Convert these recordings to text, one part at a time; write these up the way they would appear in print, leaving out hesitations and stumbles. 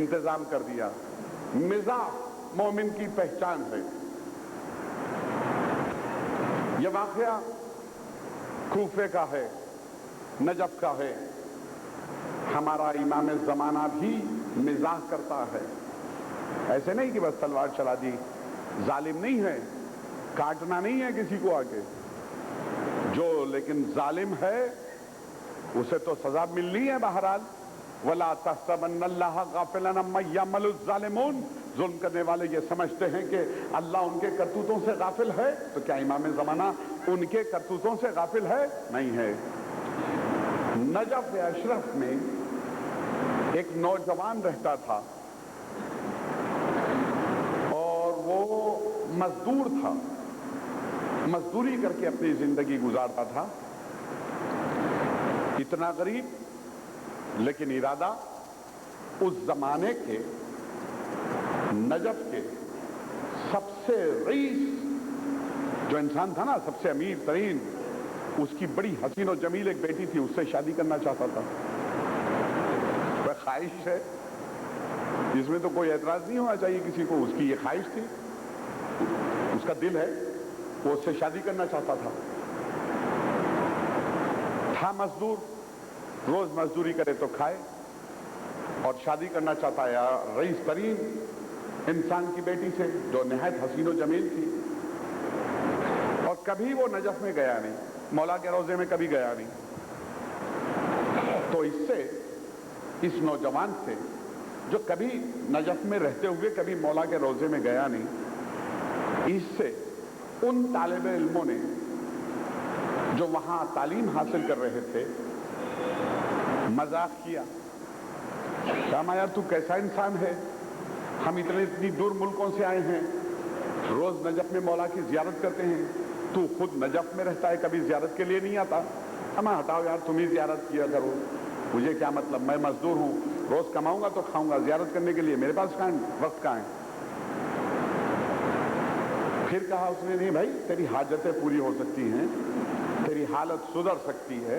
इंतजाम कर दिया। मिजाज मोमिन की पहचान है। यह वाकया कूफे का है, नजफ का है। हमारा इमाम ज़माना भी मिजाज करता है। ऐसे नहीं कि बस तलवार चला दी, जालिम नहीं है, काटना नहीं है किसी को आके। जो लेकिन जालिम है उसे तो सजा मिलनी है बहरहाल। वला तहसबन्नल्लाह गाफिलन अम्मा यअमलुज़ ज़ालिमून। जुल्म करने वाले ये समझते हैं कि अल्लाह उनके करतूतों से गाफिल है, तो क्या इमाम ज़माना उनके करतूतों से गाफिल है? नहीं है। नजफ अशरफ में एक नौजवान रहता था और वो मजदूर था, मजदूरी करके अपनी जिंदगी गुजारता था। इतना गरीब लेकिन इरादा उस जमाने के नजफ के सबसे रईस जो इंसान था ना, सबसे अमीर तरीन, उसकी बड़ी हसीन और जमील एक बेटी थी, उससे शादी करना चाहता था। वह ख्वाहिश है, इसमें तो कोई एतराज नहीं होना चाहिए किसी को। उसकी ये ख्वाहिश थी, उसका दिल है, वो उससे शादी करना चाहता था मजदूर, रोज मजदूरी करे तो खाए, और शादी करना चाहता है रईस तरीन इंसान की बेटी से जो निहायत हसीन और जमील थी। और कभी वो नजफ में गया नहीं, मौला के रोजे में कभी गया नहीं। तो इससे, इस नौजवान से जो कभी नजफ में रहते हुए कभी मौला के रोजे में गया नहीं, इससे उन तालिबे इल्मों ने जो वहां तालीम हासिल कर रहे थे मजाक किया। कहा यार तू कैसा इंसान है, हम इतनी दूर मुल्कों से आए हैं, रोज नजफ में मौला की जियारत करते हैं, तू खुद नजफ में रहता है, कभी जियारत के लिए नहीं आता। हमें हटाओ यार, तुम ही जियारत किया करो, मुझे क्या मतलब, मैं मजदूर हूं, रोज कमाऊंगा तो खाऊंगा, जियारत करने के लिए मेरे पास वक्त कहां है। फिर कहा उसने, नहीं भाई तेरी हाजतें पूरी हो सकती हैं, तेरी हालत सुधर सकती है,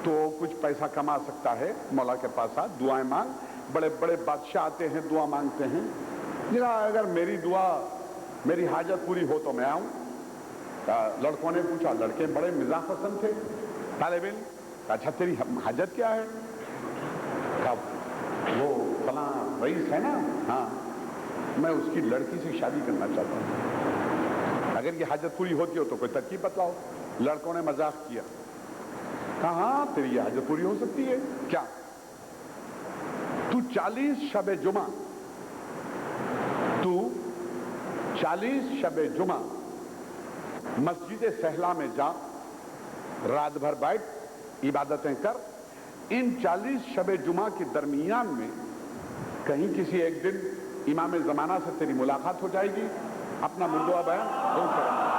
तो कुछ पैसा कमा सकता है, मौला के पास आ, दुआएं मांग। बड़े बड़े बादशाह आते हैं, दुआ मांगते हैं। जरा अगर मेरी दुआ, मेरी हाजत पूरी हो तो मैं आऊं। लड़कों ने पूछा, लड़के बड़े मिजाज पसंद थे, तालिब इल्म। अच्छा तेरी हाजत क्या है? कहा वो फलां रईस है ना, हाँ, मैं उसकी लड़की से शादी करना चाहता हूं, अगर ये हाजत पूरी होती हो तो कोई तरकीब बतलाओ। लड़कों ने मजाक किया, कहा हाँ तेरी हाजत पूरी हो सकती है। क्या? तू 40 शबे जुमा, तू 40 शबे जुमा मस्जिद सहला में जा, रात भर बैठ, इबादतें कर। इन 40 शबे जुमा के दरमियान में कहीं किसी एक दिन इमाम ज़माना से तेरी मुलाकात हो जाएगी, अपना मुद्दा बयान जरूर करेंगे।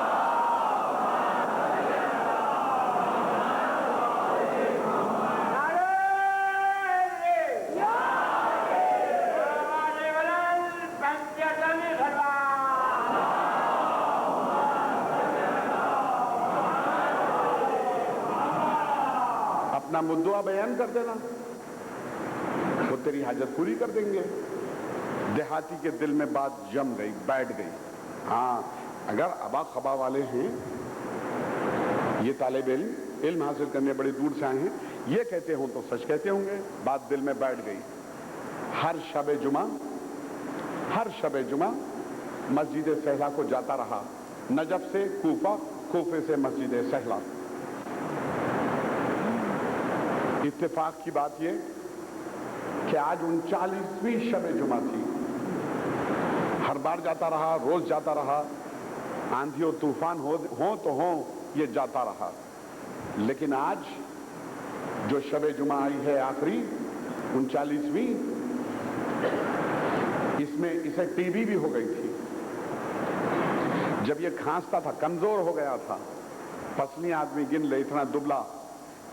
अपना मुद्दा बयान कर देना, वो तेरी हाजत पूरी कर देंगे। देहाती के दिल में बात जम गई, बैठ गई। हाँ, अगर अबा खबा वाले हैं, ये तालिब इल्म हासिल करने बड़ी दूर से आए हैं, ये कहते हों तो सच कहते होंगे। बात दिल में बैठ गई। हर शबे जुमा मस्जिद सहला को जाता रहा, नजफ से कूफा, कूफे से मस्जिद सहला। इत्तेफाक की बात यह कि आज 39वीं शबे जुमा थी। हर बार जाता रहा, रोज जाता रहा, आंधी और तूफान हो तो हो, ये जाता रहा। लेकिन आज जो शबे जुमा आई है आखिरी 39वीं, इसमें इसे टीबी भी हो गई थी। जब ये खांसता था, कमजोर हो गया था, पसली आदमी गिन ले, इतना दुबला,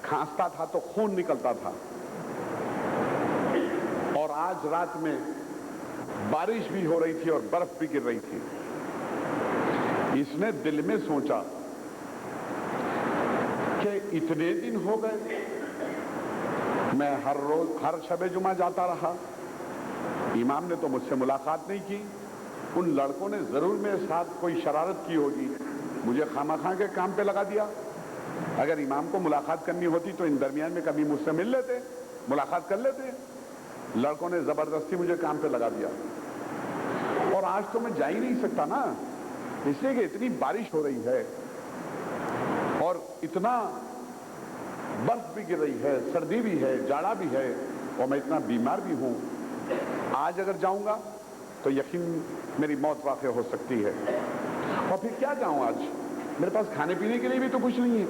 खांसता था तो खून निकलता था। और आज रात में बारिश भी हो रही थी और बर्फ भी गिर रही थी। इसने दिल में सोचा कि इतने दिन हो गए मैं हर रोज हर शबे जुमा जाता रहा, امام نے تو مجھ سے ملاقات نہیں کی، ان لڑکوں نے ضرور میرے ساتھ کوئی شرارت کی ہوگی، مجھے خامخواہ کے کام پہ لگا دیا۔ اگر امام کو ملاقات کرنی ہوتی تو ان درمیان میں کبھی مجھ سے مل لیتے، ملاقات کر لیتے۔ لڑکوں نے زبردستی مجھے کام پہ لگا دیا، اور آج تو میں جا ہی نہیں سکتا نا، اس لیے کہ اتنی بارش ہو رہی ہے اور اتنا برف بھی گر رہی ہے، سردی بھی ہے، جاڑا بھی ہے، اور میں اتنا بیمار بھی ہوں۔ آج اگر جاؤں گا تو یقین میری موت واقع ہو سکتی ہے، اور پھر کیا جاؤں؟ آج میرے پاس کھانے پینے کے لیے بھی تو کچھ نہیں ہے،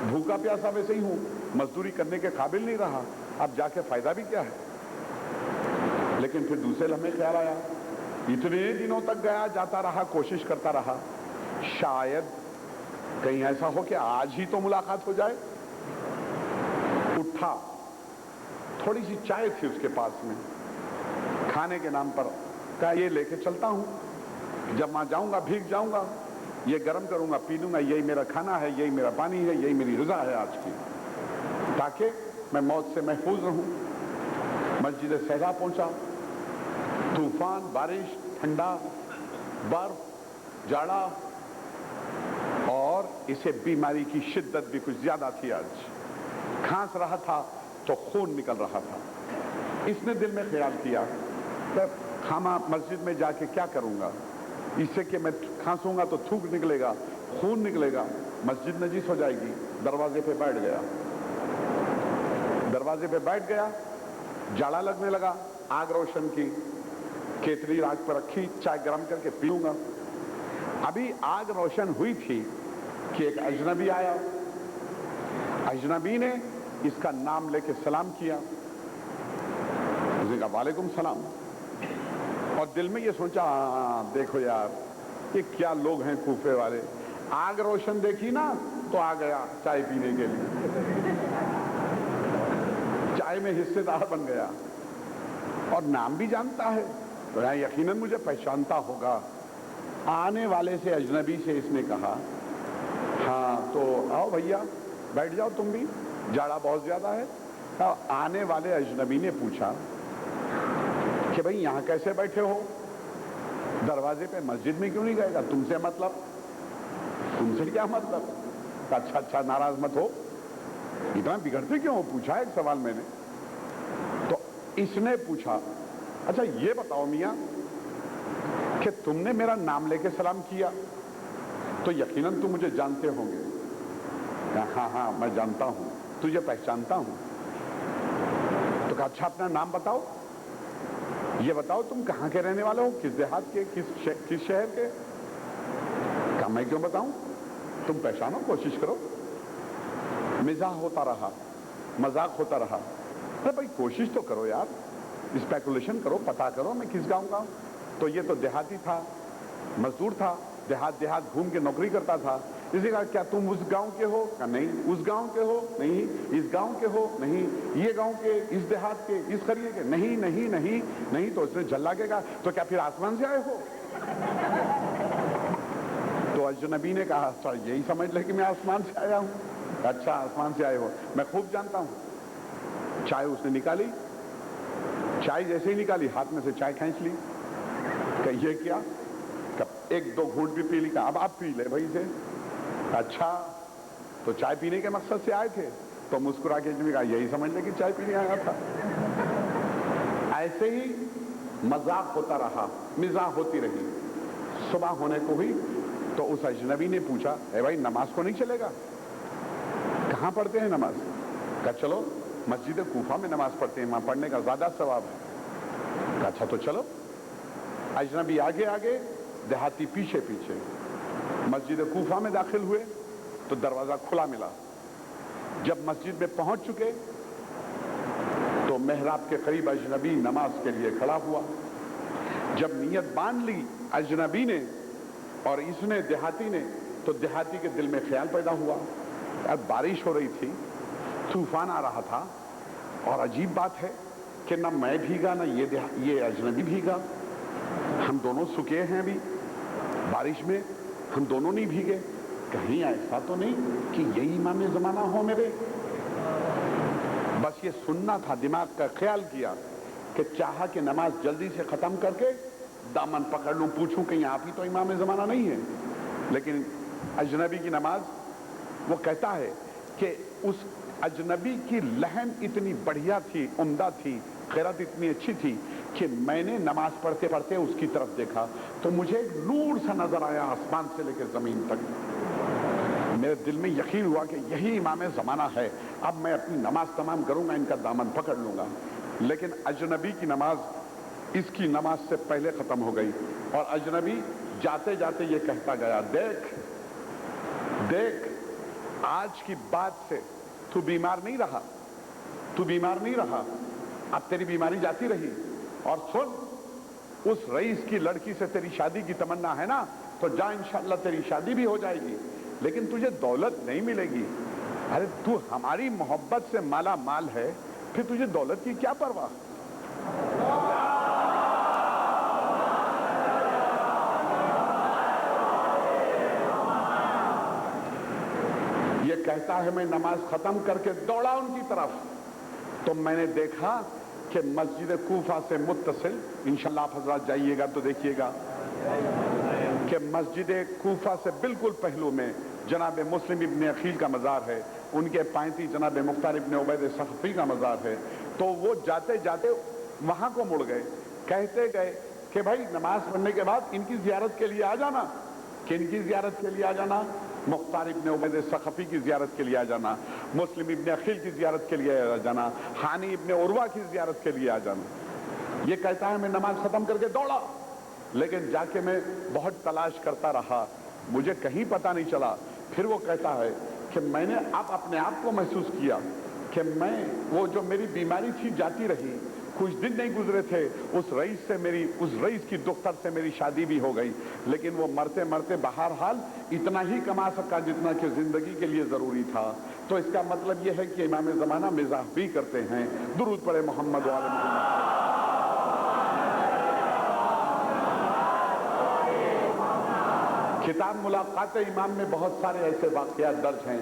بھوکا پیاسا ویسے ہی ہوں، مزدوری کرنے کے قابل نہیں رہا، اب جا کے فائدہ بھی کیا ہے؟ لیکن پھر دوسرے لمحے خیال آیا، اتنے دنوں تک گیا جاتا رہا، کوشش کرتا رہا، شاید کہیں ایسا ہو کہ آج ہی تو ملاقات ہو جائے۔ اٹھا، تھوڑی سی چائے تھی اس کے پاس میں، کھانے کے نام پر کہا یہ لے کے چلتا ہوں، جب وہاں جاؤں گا بھیگ جاؤں گا، یہ گرم کروں گا پی لوں گا، یہی میرا کھانا ہے، یہی میرا پانی ہے، یہی میری غذا ہے آج کی، تاکہ میں موت سے محفوظ رہوں۔ مسجد صحرا پہنچا، طوفان، بارش، ٹھنڈا، برف، جاڑا، اور اسے بیماری کی شدت بھی کچھ زیادہ تھی۔ آج کھانس رہا تھا تو خون نکل رہا تھا۔ اس نے دل میں خیال کیا کہ خامہ مسجد میں جا کے کیا کروں گا، اس سے کہ میں کھانسوں گا تو تھوک نکلے گا، خون نکلے گا، مسجد نجیس ہو جائے گی۔ دروازے پہ بیٹھ گیا، دروازے پہ بیٹھ گیا، جاڑا لگنے لگا، آگ روشن کی، کیتلی آگ پر رکھی، چائے گرم کر کے پیوں گا۔ ابھی آگ روشن ہوئی تھی کہ ایک اجنبی آیا، اجنبی نے اس کا نام لے کے سلام کیا، اس نے کہا وعلیکم السلام، اور دل میں یہ سوچا دیکھو یار یہ کیا لوگ ہیں کوفے والے، آگ روشن دیکھی نا تو آ گیا چائے پینے کے لیے، چائے میں حصے دار بن گیا، اور نام بھی جانتا ہے تو یقیناً مجھے پہچانتا ہوگا۔ آنے والے سے اجنبی سے اس نے کہا ہاں تو آؤ بھیا بیٹھ جاؤ تم بھی، جاڑا بہت زیادہ ہے۔ آنے والے اجنبی نے پوچھا کہ بھئی یہاں کیسے بیٹھے ہو، دروازے پہ مسجد میں کیوں نہیں گئے گا، تم سے مطلب، تم سے کیا مطلب؟ اچھا اچھا ناراض مت ہو، اتنا بگڑتے کیوں ہو، پوچھا ایک سوال میں نے۔ تو اس نے پوچھا اچھا یہ بتاؤ میاں کہ تم نے میرا نام لے کے سلام کیا تو یقیناً تم مجھے جانتے ہوں گے۔ ہاں ہاں میں جانتا ہوں، تجھے پہچانتا ہوں۔ تو کہا اچھا اپنا نام بتاؤ، یہ بتاؤ تم کہاں کے رہنے والے ہو، کس دیہات کے، کس شہر کے؟ کہا میں کیوں بتاؤں، تم پہچانو، کوشش کرو۔ مزاح ہوتا رہا، مذاق ہوتا رہا، ارے بھائی کوشش تو کرو یار، اسپیکولیشن کرو، پتا کرو میں کس گاؤں کا ہوں۔ تو یہ تو دیہاتی تھا، مزدور تھا، دیہات گھوم کے نوکری کرتا تھا۔ اسی کہا کیا تم اس گاؤں کے ہو؟ کہا نہیں۔ اس گاؤں کے ہو؟ نہیں۔ اس گاؤں کے ہو؟ نہیں۔ یہ گاؤں کے، اس دیہات کے، اس قریے کے؟ نہیں نہیں نہیں نہیں۔ تو اس نے جھلا کے کہا تو کیا پھر آسمان سے آئے ہو؟ تو اجنبی نے کہا اچھا یہی سمجھ لے کہ میں آسمان سے آیا ہوں۔ اچھا آسمان سے آئے ہو، میں خوب جانتا ہوں۔ چائے اس نے نکالی، چائے جیسے ہی نکالی ہاتھ میں سے چائے کھینچ لی، کہ یہ کیا؟ کہ ایک دو گھونٹ بھی پی لی، کہ اب آپ پی لے بھائی سے۔ اچھا تو چائے پینے کے مقصد سے آئے تھے؟ تو مسکرا کے کہا یہی سمجھ لے کہ چائے پینے آیا تھا۔ ایسے ہی مذاق ہوتا رہا، مزاح ہوتی رہی۔ صبح ہونے کو ہوئی تو اس اجنبی نے پوچھا اے بھائی نماز کو نہیں چلے گا؟ کہاں پڑھتے ہیں نماز؟ کہا چلو مسجد کوفہ میں نماز پڑھتے ہیں، وہاں پڑھنے کا زیادہ ثواب ہے۔ کہا اچھا تو چلو۔ اجنبی آگے آگے، دیہاتی پیچھے پیچھے۔ مسجد کوفہ میں داخل ہوئے تو دروازہ کھلا ملا۔ جب مسجد میں پہنچ چکے تو محراب کے قریب اجنبی نماز کے لیے کھڑا ہوا۔ جب نیت باندھ لی اجنبی نے اور اس نے دیہاتی نے، تو دیہاتی کے دل میں خیال پیدا ہوا، اب بارش ہو رہی تھی، طوفان آ رہا تھا، اور عجیب بات ہے کہ نہ میں بھیگا نہ یہ اجنبی بھیگا، ہم دونوں سکے ہیں ابھی بارش میں، ہم دونوں نہیں بھیگے، کہیں ایسا تو نہیں کہ یہی امام زمانہ ہو میرے؟ بس یہ سننا تھا، دماغ کا خیال کیا کہ चाहा कि नमाज जल्दी से खत्म करके दामन पकड़ लूं, पूछूं कहीं आप ही तो इमाम ज़माना नहीं है। लेकिन अजनबी की नमाज, वो कहता है कि उस अजनबी की लहन इतनी बढ़िया थी, उम्दा थी, क़िरात इतनी अच्छी थी कि मैंने नमाज पढ़ते पढ़ते उसकी तरफ देखा तो मुझे एक नूर सा नजर आया आसमान से लेकर जमीन तक। मेरे दिल में यकीन हुआ कि यही इमाम ज़माना है, अब मैं अपनी नमाज तमाम करूंगा, इनका दामन पकड़ लूंगा। लेकिन अजनबी की नमाज इसकी नमाज से पहले खत्म हो गई और अजनबी जाते जाते ये कहता गया, देख देख, आज की बात से तू बीमार नहीं रहा, तू बीमार नहीं रहा, अब तेरी बीमारी जाती रही। और सुन, उस रईस की लड़की से तेरी शादी की तमन्ना है ना, तो जा इंशाअल्लाह तेरी शादी भी हो जाएगी, लेकिन तुझे दौलत नहीं मिलेगी। अरे तू हमारी मोहब्बत से माला माल है, फिर तुझे दौलत की क्या परवाह। ये कहता है मैं नमाज खत्म करके दौड़ा उनकी तरफ, तो मैंने देखा कि मस्जिद कूफा से मुत्तसिल, इंशाअल्लाह आप हजरात जाइएगा तो देखिएगा कि मस्जिद कूफा से बिल्कुल पहलू में जनाब मुस्लिम इब्न अखील का मज़ार है, उनके पायती जनाब मुख्तार इब्न उबैद सखफी का मज़ार है। तो वो जाते जाते वहां को मुड़ गए, कहते गए कि भाई नमाज पढ़ने के बाद इनकी जियारत के लिए आ जाना, कि इनकी जियारत के लिए आ जाना, मुख्तार इब्न उबैद सखफी की जियारत के लिए आ जाना, मुस्लिम इब्न अखील की जियारत के लिए आ जाना, हानी इब्न उर्वा की जियारत के लिए आ जाना। ये कहता है मैं नमाज खत्म करके दौड़ा, लेकिन जाके मैं बहुत तलाश करता रहा, मुझे कहीं पता नहीं चला। फिर वो कहता है कि मैंने अब अपने आप को महसूस किया कि मैं, वो जो मेरी बीमारी थी जाती रही, कुछ दिन नहीं गुजरे थे, उस रईस की दुख्तर से मेरी शादी भी हो गई, लेकिन वो मरते मरते बहरहाल इतना ही कमा सका जितना कि जिंदगी के लिए जरूरी था। तो इसका मतलब यह है कि इमाम ज़माना मिज़ाह भी करते हैं। दुरूद पढ़े मोहम्मद वाले मोहम्मद। किताब मुलाकात इमाम में बहुत सारे ऐसे वाक़यात दर्ज हैं।